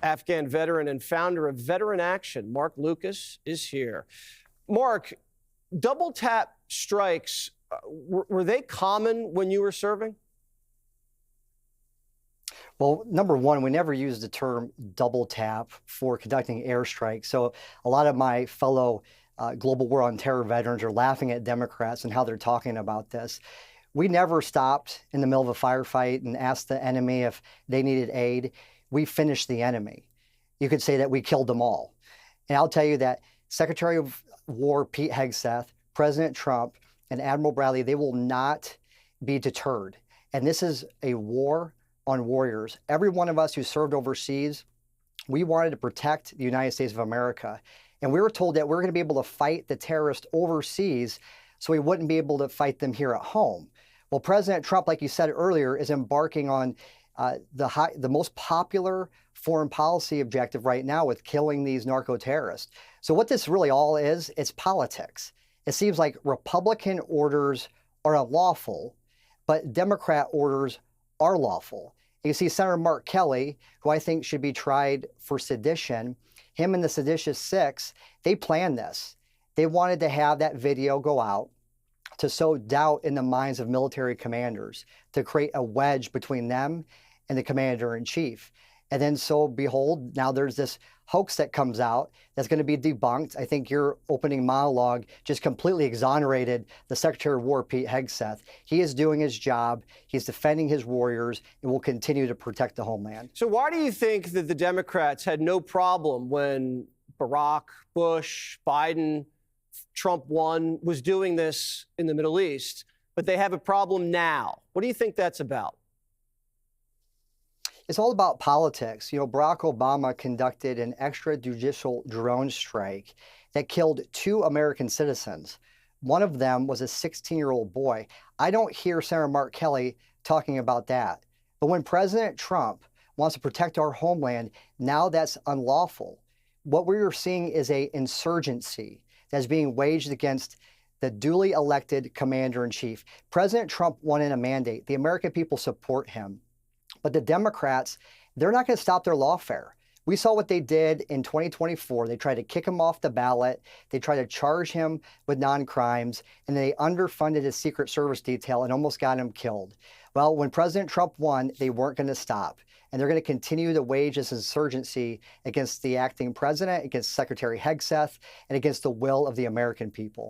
Afghan veteran and founder of Veteran Action, Mark Lucas, is here. Mark, double tap strikes, were they common when you were serving? Well, number one, we never used the term double tap for conducting airstrikes. So a lot of my fellow global war on terror veterans are laughing at Democrats and how they're talking about this. We never stopped in the middle of a firefight and asked the enemy if they needed aid. We finished the enemy. You could say that we killed them all. And I'll tell you that Secretary of War Pete Hegseth, President Trump, and Admiral Bradley, they will not be deterred. And this is a war on warriors. Every one of us who served overseas, we wanted to protect the United States of America. And we were told that we're going to be able to fight the terrorists overseas so we wouldn't be able to fight them here at home. Well, President Trump, like you said earlier, is embarking on the most popular foreign policy objective right now with killing these narco-terrorists. So what this really all is, it's politics. It seems like Republican orders are unlawful, but Democrat orders are lawful. You see Senator Mark Kelly, who I think should be tried for sedition, him and the Seditious Six, they planned this. They wanted to have that video go out to sow doubt in the minds of military commanders, to create a wedge between them and the commander-in-chief. And then so behold, now there's this hoax that comes out that's going to be debunked. I think your opening monologue just completely exonerated the Secretary of War, Pete Hegseth. He is doing his job. He's defending his warriors and will continue to protect the homeland. So why do you think that the Democrats had no problem when Barack, Bush, Biden, Trump won, was doing this in the Middle East, but they have a problem now? What do you think that's about? It's all about politics. You know, Barack Obama conducted an extrajudicial drone strike that killed 2 American citizens. One of them was a 16-year-old boy. I don't hear Senator Mark Kelly talking about that. But when President Trump wants to protect our homeland, now that's unlawful. What we're seeing is an insurgency that's being waged against the duly elected commander-in-chief. President Trump wanted a mandate. The American people support him. But the Democrats, they're not going to stop their lawfare. We saw what they did in 2024. They tried to kick him off the ballot. They tried to charge him with non-crimes, and they underfunded his Secret Service detail and almost got him killed. Well, when President Trump won, they weren't going to stop. And they're going to continue to wage this insurgency against the acting president, against Secretary Hegseth, and against the will of the American people.